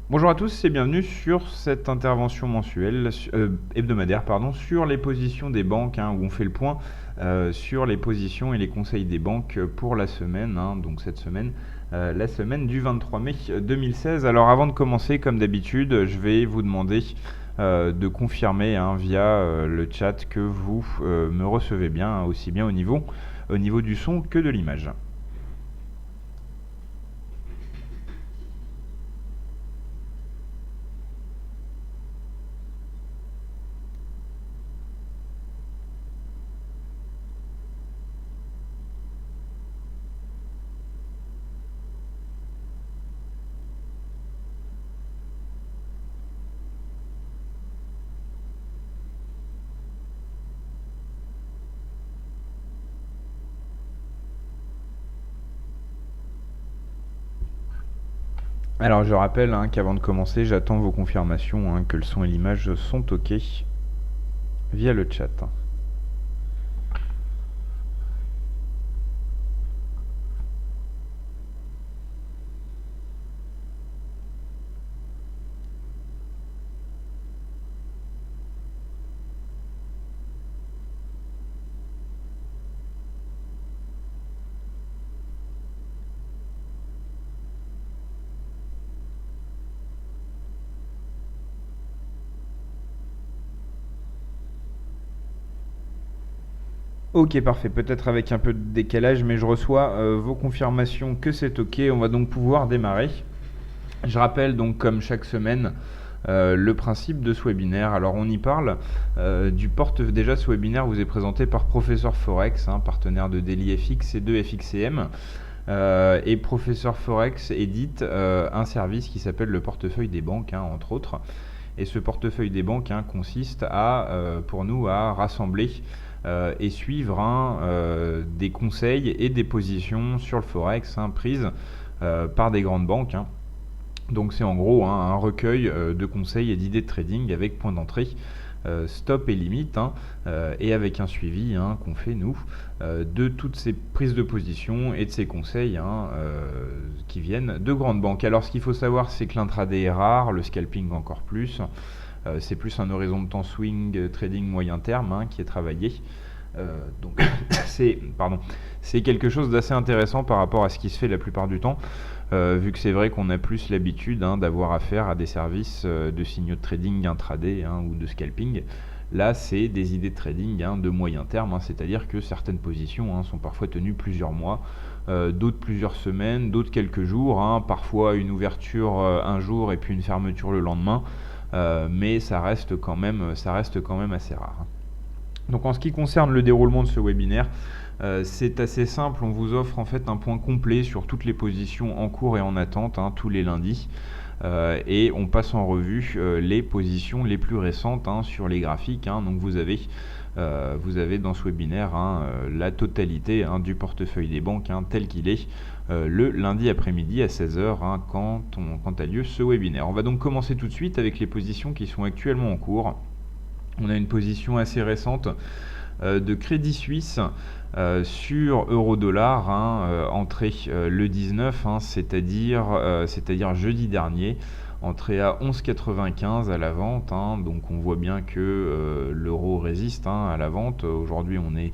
Bonjour à tous et bienvenue sur cette intervention hebdomadaire sur les positions des banques, où on fait le point sur les positions et les conseils des banques pour la semaine, donc cette semaine, la semaine du 23 mai 2016. Alors avant de commencer, comme d'habitude, je vais vous demander de confirmer via le chat que vous me recevez bien, aussi bien au niveau du son que de l'image. Alors je rappelle qu'avant de commencer, j'attends vos confirmations que le son et l'image sont OK via le chat. Ok, parfait. Peut-être avec un peu de décalage, mais je reçois vos confirmations que c'est ok. On va donc pouvoir démarrer. Je rappelle donc comme chaque semaine le principe de ce webinaire. Alors on y parle du déjà ce webinaire vous est présenté par Professeur Forex, partenaire de DailyFX et de FXCM. Et Professeur Forex édite un service qui s'appelle le portefeuille des banques, entre autres. Et ce portefeuille des banques consiste pour nous à rassembler et suivre des conseils et des positions sur le Forex prises par des grandes banques. Donc c'est en gros un recueil de conseils et d'idées de trading avec point d'entrée, stop et limite, et avec un suivi qu'on fait nous de toutes ces prises de position et de ces conseils qui viennent de grandes banques. Alors ce qu'il faut savoir, c'est que l'intraday est rare, le scalping encore plus. C'est plus un horizon de temps swing trading moyen terme qui est travaillé. Donc c'est quelque chose d'assez intéressant par rapport à ce qui se fait la plupart du temps, vu que c'est vrai qu'on a plus l'habitude d'avoir affaire à des services de signaux de trading intraday ou de scalping. Là, c'est des idées de trading de moyen terme, c'est-à-dire que certaines positions sont parfois tenues plusieurs mois, d'autres plusieurs semaines, d'autres quelques jours, parfois une ouverture un jour et puis une fermeture le lendemain, mais ça reste quand même assez rare. Donc en ce qui concerne le déroulement de ce webinaire, c'est assez simple, on vous offre en fait un point complet sur toutes les positions en cours et en attente tous les lundis. Et on passe en revue les positions les plus récentes sur les graphiques. Donc vous avez dans ce webinaire la totalité du portefeuille des banques tel qu'il est le lundi après-midi à 16h quand a lieu ce webinaire. On va donc commencer tout de suite avec les positions qui sont actuellement en cours. On a une position assez récente de Crédit Suisse sur euro-dollar, entrée le 19, c'est-à-dire jeudi dernier, entrée à 11,95 à la vente. Donc on voit bien que l'euro résiste à la vente. Aujourd'hui on est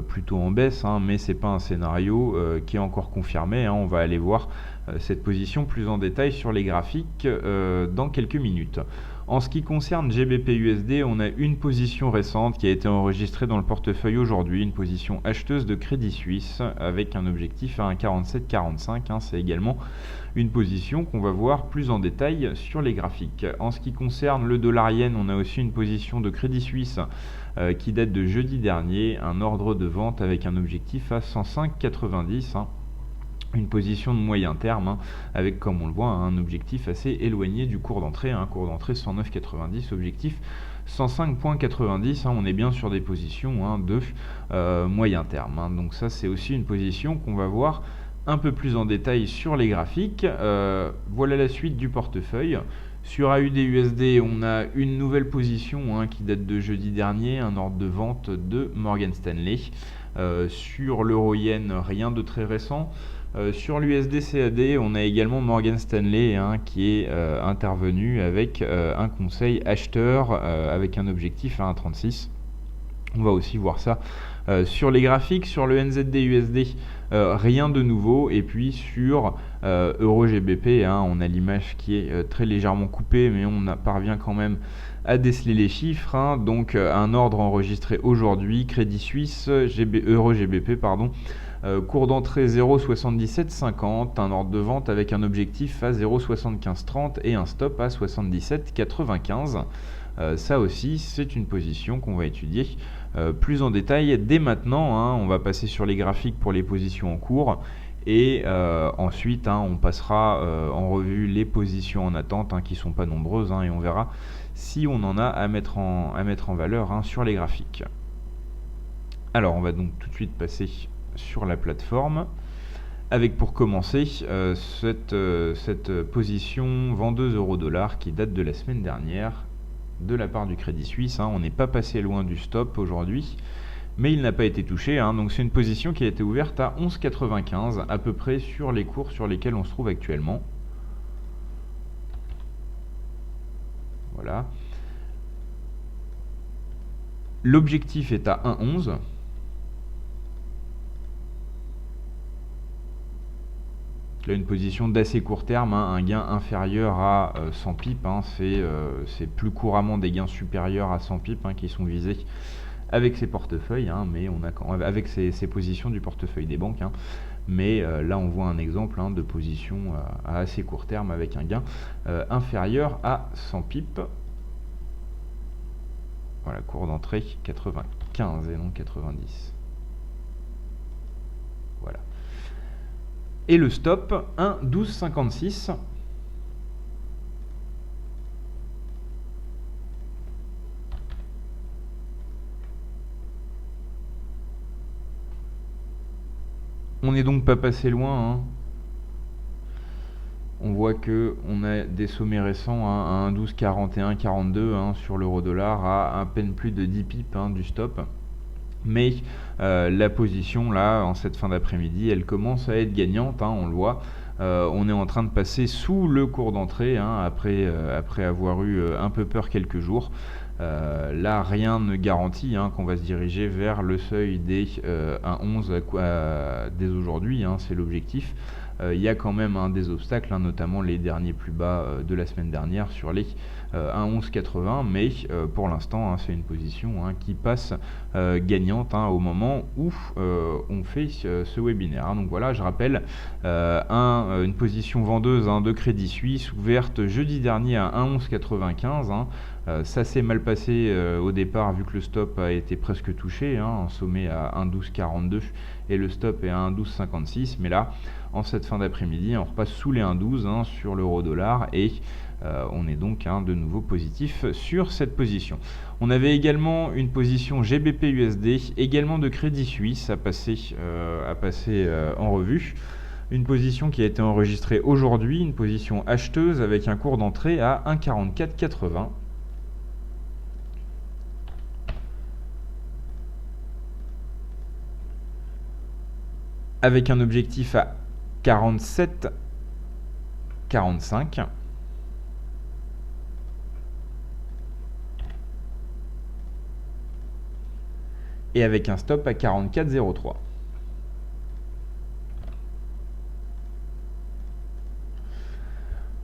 plutôt en baisse, mais c'est pas un scénario qui est encore confirmé. On va aller voir cette position plus en détail sur les graphiques dans quelques minutes. En ce qui concerne GBP/USD, on a une position récente qui a été enregistrée dans le portefeuille aujourd'hui, une position acheteuse de Crédit Suisse avec un objectif à 1,4745. C'est également une position qu'on va voir plus en détail sur les graphiques. En ce qui concerne le dollar yen, on a aussi une position de Crédit Suisse qui date de jeudi dernier, un ordre de vente avec un objectif à 105,90. Une position de moyen terme avec, comme on le voit, un objectif assez éloigné du cours d'entrée, cours d'entrée 109,90, objectif 105,90. On est bien sur des positions de moyen terme. Donc ça c'est aussi une position qu'on va voir un peu plus en détail sur les graphiques. Voilà la suite du portefeuille. Sur AUD/USD, on a une nouvelle position qui date de jeudi dernier, un ordre de vente de Morgan Stanley. Sur l'euro-yen, rien de très récent. Sur l'USD CAD, on a également Morgan Stanley qui est intervenu avec un conseil acheteur avec un objectif à 1,36. On va aussi voir ça sur les graphiques. Sur le NZD-USD, rien de nouveau. Et puis sur Euro-GBP, on a l'image qui est très légèrement coupée, mais on parvient quand même à déceler les chiffres. Donc un ordre enregistré aujourd'hui, Crédit Suisse, Euro-GBP, pardon. Cours d'entrée 0,7750, un ordre de vente avec un objectif à 0,7530 et un stop à 77,95. Ça aussi, c'est une position qu'on va étudier plus en détail dès maintenant. On va passer sur les graphiques pour les positions en cours et ensuite on passera en revue les positions en attente qui ne sont pas nombreuses et on verra si on en a à mettre en valeur sur les graphiques. Alors on va donc tout de suite passer sur la plateforme avec pour commencer cette position vendeuse euro-dollar qui date de la semaine dernière de la part du Crédit Suisse. On n'est pas passé loin du stop aujourd'hui, mais il n'a pas été touché. Donc c'est une position qui a été ouverte à 11,95 à peu près sur les cours sur lesquels on se trouve actuellement. Voilà. L'objectif est à 1,11. Là, une position d'assez court terme, un gain inférieur à 100 pips, c'est plus couramment des gains supérieurs à 100 pips qui sont visés avec ces portefeuilles, mais on a avec ces positions du portefeuille des banques. Mais là, on voit un exemple de position à assez court terme avec un gain inférieur à 100 pips. Voilà, cours d'entrée 95 et non 90. Voilà. Et le stop 1,1256. On n'est donc pas passé loin. On voit que on a des sommets récents à 1,1241, 42 sur l'euro-dollar, à peine plus de 10 pips du stop. Mais la position là en cette fin d'après-midi, elle commence à être gagnante, on le voit. On est en train de passer sous le cours d'entrée après avoir eu un peu peur quelques jours. Là, rien ne garantit qu'on va se diriger vers le seuil des 1,11 dès aujourd'hui, c'est l'objectif. Il y a quand même des obstacles, notamment les derniers plus bas de la semaine dernière sur les 1,1180, mais pour l'instant c'est une position qui passe gagnante au moment où on fait ce webinaire. Donc voilà, je rappelle une position vendeuse de Crédit Suisse ouverte jeudi dernier à 1,1195. Ça s'est mal passé au départ vu que le stop a été presque touché, en sommet à 1,1242 et le stop est à 1,1256, mais là en cette fin d'après-midi on repasse sous les 1,12 sur l'euro-dollar et on est donc de nouveau positif sur cette position. On avait également une position GBP-USD, également de Crédit Suisse à passer en revue. Une position qui a été enregistrée aujourd'hui, une position acheteuse avec un cours d'entrée à 1,4480. Avec un objectif à 47,45. Et avec un stop à 44,03.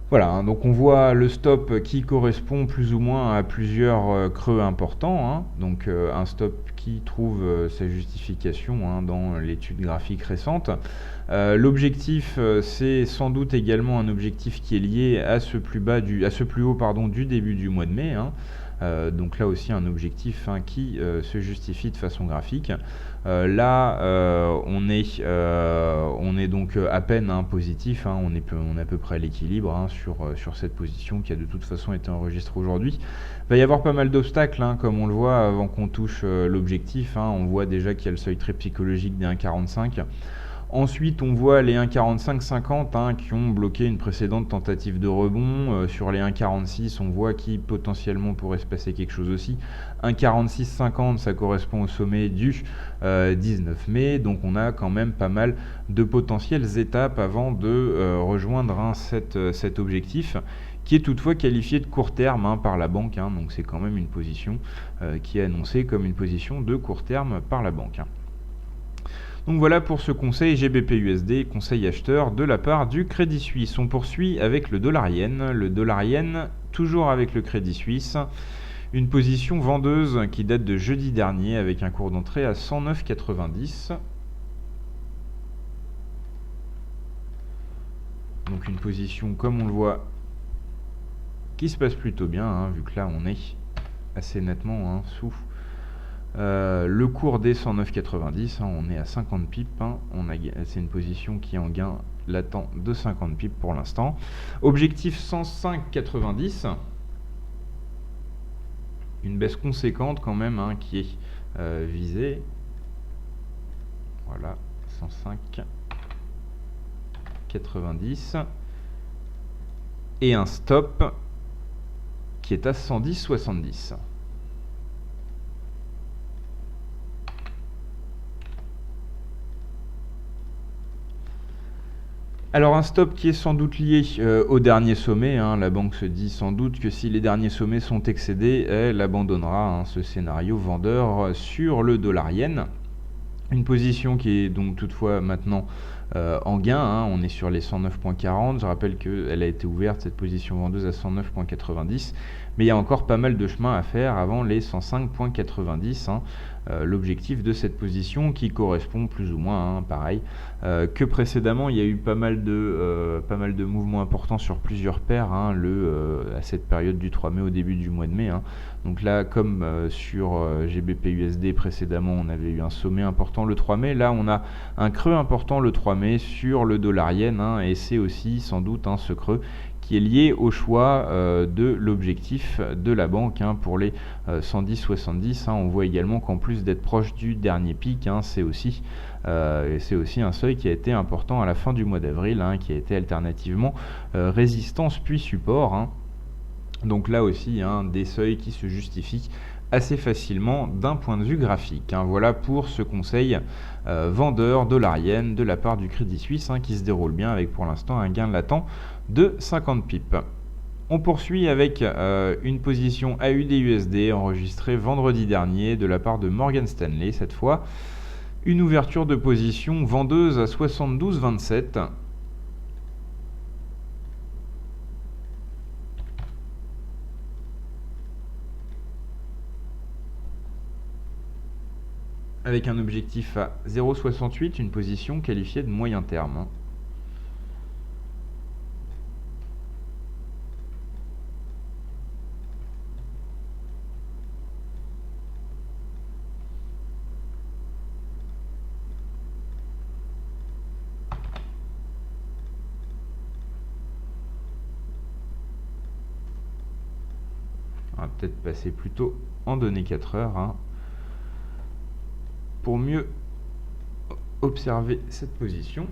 Voilà, donc on voit le stop qui correspond plus ou moins à plusieurs creux importants. Donc un stop qui trouve sa justification dans l'étude graphique récente. L'objectif, c'est sans doute également un objectif qui est lié à ce plus haut du début du mois de mai. Donc là aussi un objectif qui se justifie de façon graphique. Là on est donc à peine positif, on est à peu près à l'équilibre sur cette position qui a de toute façon été enregistrée aujourd'hui. Il va y avoir pas mal d'obstacles comme on le voit avant qu'on touche l'objectif. On voit déjà qu'il y a le seuil très psychologique des 1,45. Ensuite, on voit les 1,4550 qui ont bloqué une précédente tentative de rebond. Sur les 1,46, on voit qu'il potentiellement pourrait se passer quelque chose aussi. 1,4650, ça correspond au sommet du 19 mai. Donc on a quand même pas mal de potentielles étapes avant de rejoindre cet objectif, qui est toutefois qualifié de court terme par la banque. Donc c'est quand même une position qui est annoncée comme une position de court terme par la banque. Donc voilà pour ce conseil GBP-USD, conseil acheteur de la part du Crédit Suisse. On poursuit avec le dollar-yen. Le dollar-yen, toujours avec le Crédit Suisse. Une position vendeuse qui date de jeudi dernier avec un cours d'entrée à 109,90. Donc une position, comme on le voit, qui se passe plutôt bien, vu que là on est assez nettement sous le cours des 109,90, on est à 50 pips, c'est une position qui est en gain latent de 50 pips pour l'instant. Objectif 105,90, une baisse conséquente quand même qui est visée. Voilà, 105,90 et un stop qui est à 110,70. Alors un stop qui est sans doute lié au dernier sommet. La banque se dit sans doute que si les derniers sommets sont excédés, elle abandonnera ce scénario vendeur sur le dollar-yen. Une position qui est donc toutefois maintenant en gain. On est sur les 109,40. Je rappelle qu'elle a été ouverte, cette position vendeuse, à 109,90. Mais il y a encore pas mal de chemin à faire avant les 105,90. L'objectif de cette position qui correspond plus ou moins, pareil, que précédemment. Il y a eu pas mal de mouvements importants sur plusieurs paires à cette période du 3 mai au début du mois de mai. Donc là, comme sur GBP-USD précédemment, on avait eu un sommet important le 3 mai. Là, on a un creux important le 3 mai sur le dollar-yen, et c'est aussi sans doute ce creux qui est lié au choix de l'objectif de la banque pour les 110,70. On voit également qu'en plus d'être proche du dernier pic, c'est aussi un seuil qui a été important à la fin du mois d'avril, qui a été alternativement résistance puis support. Donc là aussi, des seuils qui se justifient assez facilement d'un point de vue graphique. Voilà pour ce conseil vendeur dollar-yen de la part du Crédit Suisse, qui se déroule bien avec pour l'instant un gain latent de 50 pips. On poursuit avec une position AUD-USD enregistrée vendredi dernier de la part de Morgan Stanley. Cette fois, une ouverture de position vendeuse à 72,27. Avec un objectif à 0,68, une position qualifiée de moyen terme. On va peut-être passer plutôt en données 4 heures. Pour mieux observer cette position.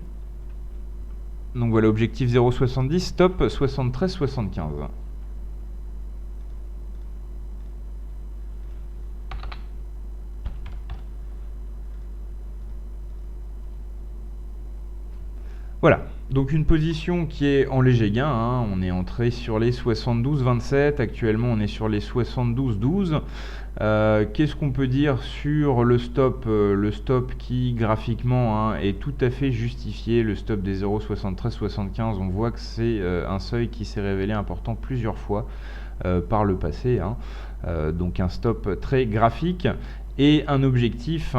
Donc voilà, objectif 0,70, stop 73,75. Voilà, donc une position qui est en léger gain, on est entré sur les 72,27, actuellement on est sur les 72,12. Qu'est-ce qu'on peut dire sur le stop qui graphiquement est tout à fait justifié, le stop des 0,7375, on voit que c'est un seuil qui s'est révélé important plusieurs fois par le passé, donc un stop très graphique. Et un objectif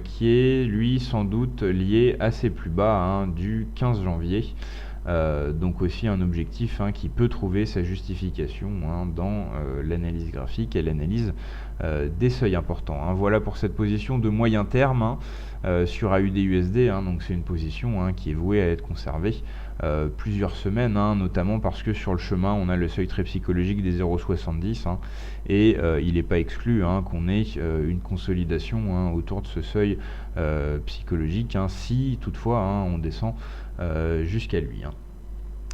qui est lui sans doute lié à ses plus bas du 15 janvier. Donc aussi un objectif qui peut trouver sa justification dans l'analyse graphique et l'analyse des seuils importants. Voilà pour cette position de moyen terme sur AUD-USD. Donc c'est une position qui est vouée à être conservée plusieurs semaines, notamment parce que sur le chemin on a le seuil très psychologique des 0,70 et il n'est pas exclu qu'on ait une consolidation autour de ce seuil psychologique si toutefois on descend jusqu'à lui.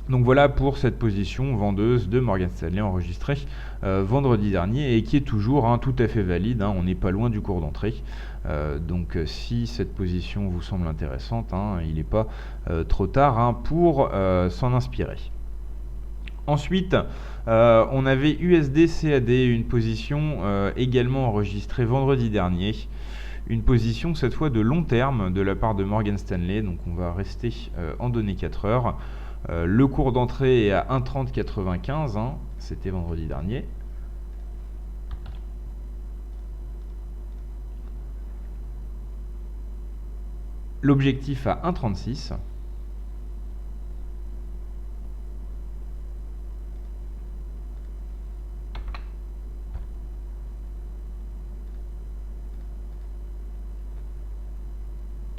Donc voilà pour cette position vendeuse de Morgan Stanley enregistrée vendredi dernier et qui est toujours tout à fait valide. On n'est pas loin du cours d'entrée. Donc si cette position vous semble intéressante, il n'est pas trop tard pour s'en inspirer. Ensuite, on avait USD-CAD, une position également enregistrée vendredi dernier. Une position cette fois de long terme de la part de Morgan Stanley. Donc on va rester en données 4 heures. Le cours d'entrée est à 1,3095, c'était vendredi dernier. L'objectif à 1,36.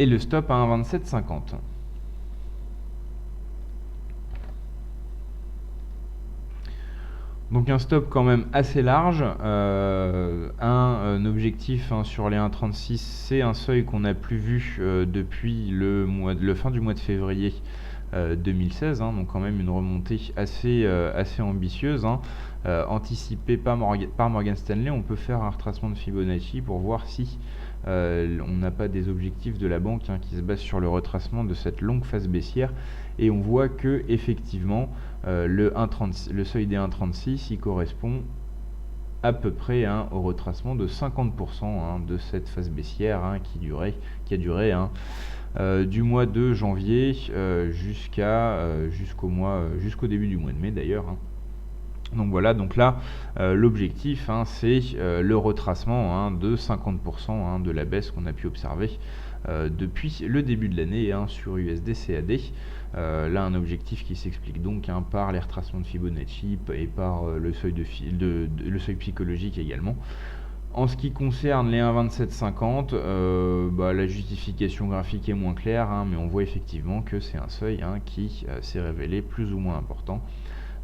Et le stop à 1,2750. Donc un stop quand même assez large, un objectif sur les 1,36, c'est un seuil qu'on n'a plus vu depuis le fin du mois de février 2016, donc quand même une remontée assez ambitieuse, anticipée par Morgan Stanley. On peut faire un retracement de Fibonacci pour voir si on n'a pas des objectifs de la banque qui se basent sur le retracement de cette longue phase baissière, et on voit que effectivement le seuil des 1,36 il correspond à peu près au retracement de 50% de cette phase baissière qui a duré du mois de janvier jusqu'au début du mois de mai d'ailleurs. Donc voilà, donc là l'objectif c'est le retracement de 50% de la baisse qu'on a pu observer depuis le début de l'année sur USD-CAD. Là un objectif qui s'explique donc par les retracements de Fibonacci et par le seuil le seuil psychologique également. En ce qui concerne les 1,2750, la justification graphique est moins claire, mais on voit effectivement que c'est un seuil qui s'est révélé plus ou moins important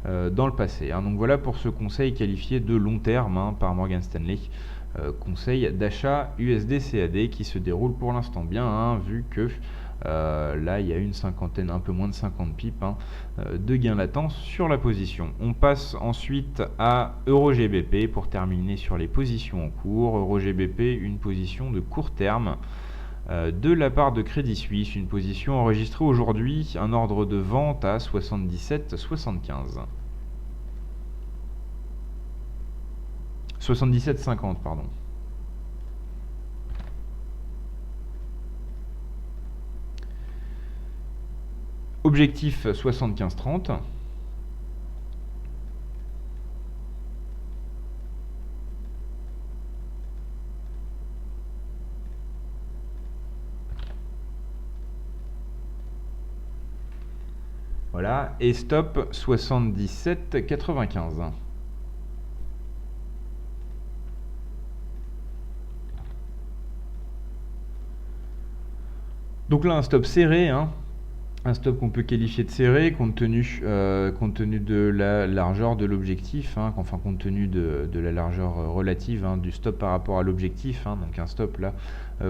dans le passé. Donc voilà pour ce conseil qualifié de long terme par Morgan Stanley, conseil d'achat USD-CAD qui se déroule pour l'instant bien, vu que là il y a une cinquantaine, un peu moins de 50 pips de gain latents sur la position. On passe ensuite à EuroGBP pour terminer sur les positions en cours. EuroGBP, une position de court terme de la part de Crédit Suisse, une position enregistrée aujourd'hui, un ordre de vente à 77,75. 77,50 pardon. Objectif 75,30. Voilà, et stop 77,95. Donc là un stop serré, un stop qu'on peut qualifier de serré compte tenu de la largeur de l'objectif, compte tenu de la largeur relative du stop par rapport à l'objectif, donc un stop là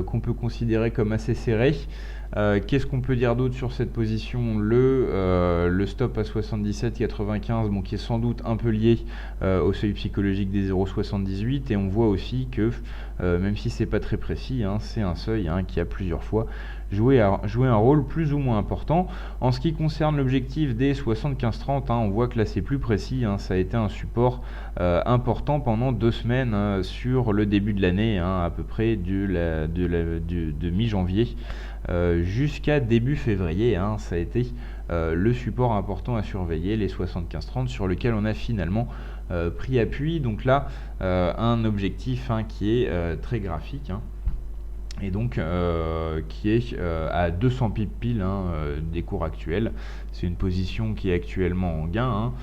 qu'on peut considérer comme assez serré. Qu'est-ce qu'on peut dire d'autre sur cette position? Le stop à 77,95, qui est sans doute un peu lié au seuil psychologique des 0,78, et on voit aussi que même si c'est pas très précis, c'est un seuil qui a plusieurs fois joué un rôle plus ou moins important. En ce qui concerne l'objectif des 75,30, on voit que là c'est plus précis, ça a été un support important pendant 2 semaines sur le début de l'année, à peu près de mi-janvier jusqu'à début février, ça a été le support important à surveiller, les 75,30 sur lequel on a finalement pris appui. Donc là un objectif qui est très graphique, et donc qui est à 200 pips pile des cours actuels. C'est une position qui est actuellement en gain,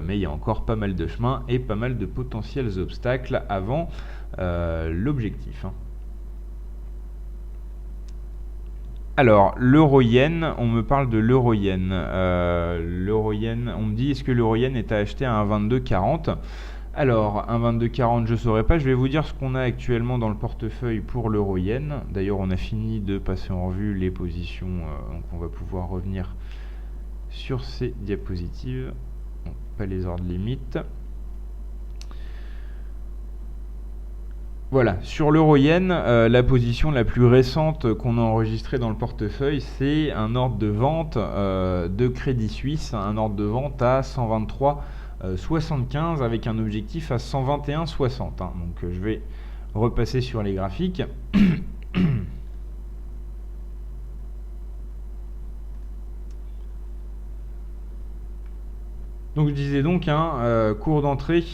mais il y a encore pas mal de chemin et pas mal de potentiels obstacles avant l'objectif. Alors, l'euro-yen, on me parle de l'euro-yen. L'euro-yen, on me dit, est-ce que l'euro-yen est à acheter à 1,2240? Alors, 1,2240, je ne saurais pas. Je vais vous dire ce qu'on a actuellement dans le portefeuille pour l'euro-yen. D'ailleurs, on a fini de passer en revue les positions, donc on va pouvoir revenir sur ces diapositives. Donc, pas les ordres limites. Voilà, sur l'euro-yen, la position la plus récente qu'on a enregistrée dans le portefeuille, c'est un ordre de vente de Crédit Suisse, un ordre de vente à 123,75 avec un objectif à 121,60. Donc je vais repasser sur les graphiques. Donc je disais donc cours d'entrée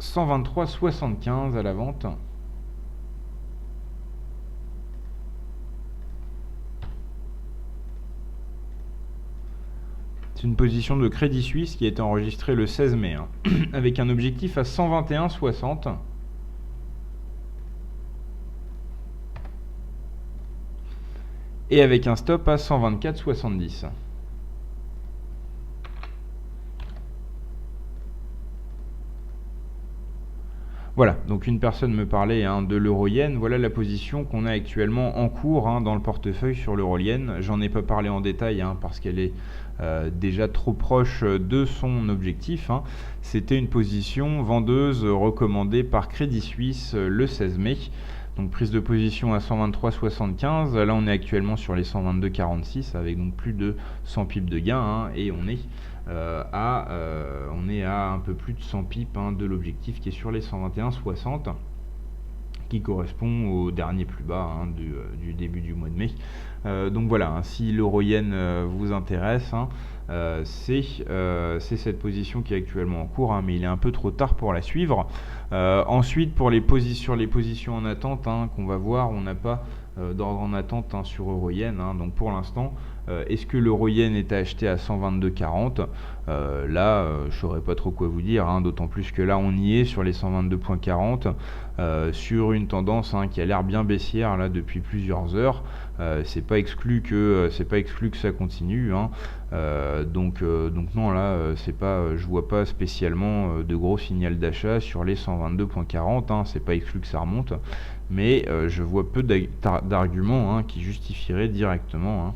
123,75 à la vente. C'est une position de Crédit Suisse qui a été enregistrée le 16 mai, avec un objectif à 121,60. Et avec un stop à 124,70. Voilà, donc une personne me parlait de l'euro-yen. Voilà la position qu'on a actuellement en cours dans le portefeuille sur l'euro-yen. J'en ai pas parlé en détail parce qu'elle est déjà trop proche de son objectif. C'était une position vendeuse recommandée par Crédit Suisse le 16 mai. Donc prise de position à 123,75. Là on est actuellement sur les 122,46 avec donc plus de 100 pips de gain et on est à un peu plus de 100 pips de l'objectif qui est sur les 121,60 qui correspond au dernier plus bas du début du mois de mai. Donc voilà, si l'euro-yen vous intéresse, c'est cette position qui est actuellement en cours, mais il est un peu trop tard pour la suivre. Ensuite, sur les positions en attente qu'on va voir, on n'a pas d'ordre en attente sur euro-yen. Donc pour l'instant, est-ce que l'euro-yen est à acheter à 122,40? Là, je ne saurais pas trop quoi vous dire, d'autant plus que là, on y est sur les 122,40, sur une tendance qui a l'air bien baissière là depuis plusieurs heures. C'est pas exclu que ça continue. Donc non, là, je vois pas spécialement de gros signal d'achat sur les 122,40. C'est pas exclu que ça remonte, mais je vois peu d'arguments qui justifieraient directement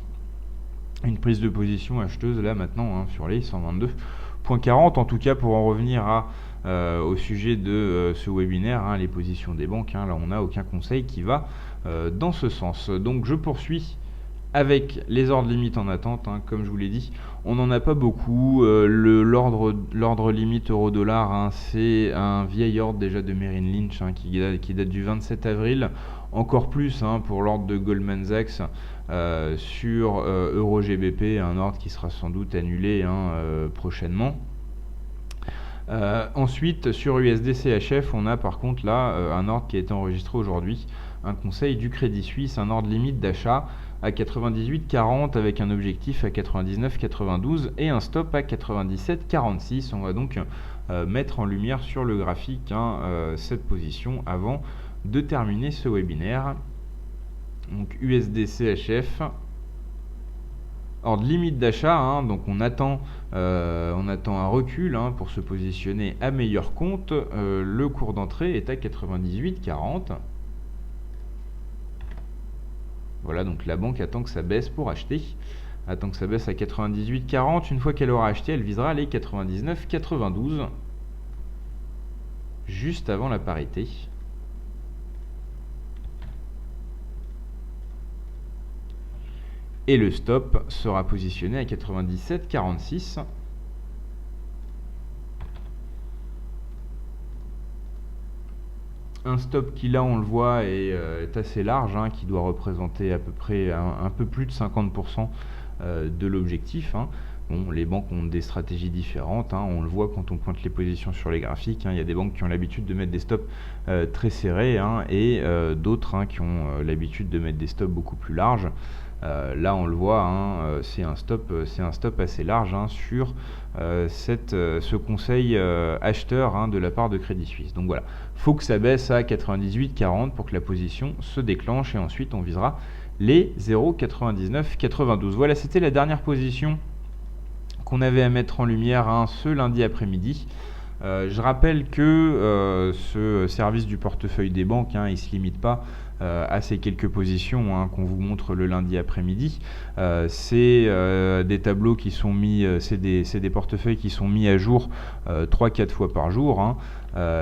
une prise de position acheteuse là maintenant sur les 122,40. En tout cas, pour en revenir au sujet de ce webinaire, les positions des banques, là on n'a aucun conseil qui va dans ce sens. Donc je poursuis avec les ordres limites en attente, comme je vous l'ai dit, on n'en a pas beaucoup. L'ordre limite euro-dollar, c'est un vieil ordre déjà de Merrill Lynch qui date du 27 avril. Encore plus pour l'ordre de Goldman Sachs sur Euro-GBP, un ordre qui sera sans doute annulé prochainement. Ensuite, sur USD-CHF, on a par contre là un ordre qui a été enregistré aujourd'hui, un conseil du Crédit Suisse, un ordre limite d'achat à 98,40 avec un objectif à 99,92 et un stop à 97,46. On va donc mettre en lumière sur le graphique cette position avant de terminer ce webinaire. Donc USD-CHF, ordre limite d'achat, donc on attend un recul pour se positionner à meilleur compte. Le cours d'entrée est à 98,40. Voilà, donc la banque attend que ça baisse pour acheter. Attend que ça baisse à 98,40. Une fois qu'elle aura acheté, elle visera les 99,92. Juste avant la parité. Et le stop sera positionné à 97,46. Un stop qui là on le voit est assez large, qui doit représenter à peu près un peu plus de 50% de l'objectif, hein. Bon, les banques ont des stratégies différentes, hein, on le voit quand on pointe les positions sur les graphiques, hein. Il y a des banques qui ont l'habitude de mettre des stops très serrés, hein, et d'autres, hein, qui ont l'habitude de mettre des stops beaucoup plus larges. Là on le voit, hein, c'est un stop assez large, hein, sur ce conseil acheteur, hein, de la part de Crédit Suisse. Donc voilà, faut que ça baisse à 98,40 pour que la position se déclenche, et ensuite on visera les 0,9992. Voilà, c'était la dernière position qu'on avait à mettre en lumière, hein, ce lundi après-midi. Je rappelle que ce service du portefeuille des banques, hein, il ne se limite pas à ces quelques positions, hein, qu'on vous montre le lundi après-midi. C'est des tableaux qui sont mis, c'est des portefeuilles qui sont mis à jour 3-4 fois par jour, hein.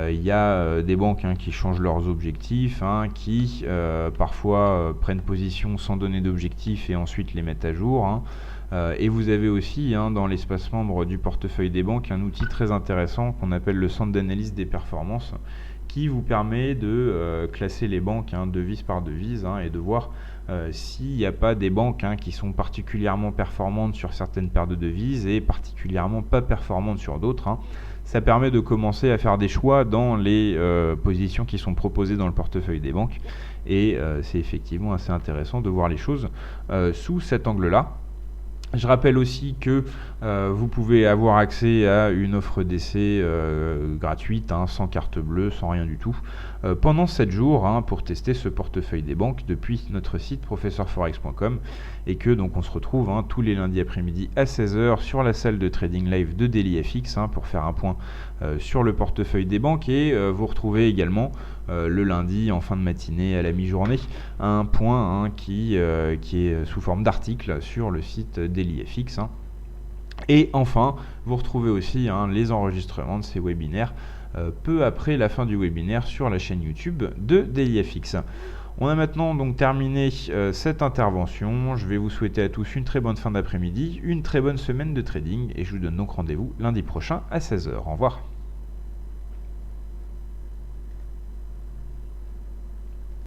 Il y a des banques, hein, qui changent leurs objectifs, hein, qui parfois prennent position sans donner d'objectif et ensuite les mettent à jour, hein. Et vous avez aussi, hein, dans l'espace membre du portefeuille des banques, un outil très intéressant qu'on appelle le centre d'analyse des performances, qui vous permet de classer les banques, hein, devise par devise, hein, et de voir s'il n'y a pas des banques, hein, qui sont particulièrement performantes sur certaines paires de devises et particulièrement pas performantes sur d'autres, hein. Ça permet de commencer à faire des choix dans les positions qui sont proposées dans le portefeuille des banques, et c'est effectivement assez intéressant de voir les choses sous cet angle-là. Je rappelle aussi que vous pouvez avoir accès à une offre d'essai gratuite, hein, sans carte bleue, sans rien du tout, pendant 7 jours, hein, pour tester ce portefeuille des banques depuis notre site professeurforex.com, et que donc on se retrouve, hein, tous les lundis après-midi à 16h sur la salle de trading live de DailyFX, hein, pour faire un point sur le portefeuille des banques, et vous retrouvez également le lundi en fin de matinée à la mi-journée un point, hein, qui est sous forme d'article sur le site DailyFX, hein. Et enfin, vous retrouvez aussi, hein, les enregistrements de ces webinaires peu après la fin du webinaire sur la chaîne YouTube de DailyFX. On a maintenant donc terminé cette intervention. Je vais vous souhaiter à tous une très bonne fin d'après-midi, une très bonne semaine de trading, et je vous donne donc rendez-vous lundi prochain à 16h. Au revoir.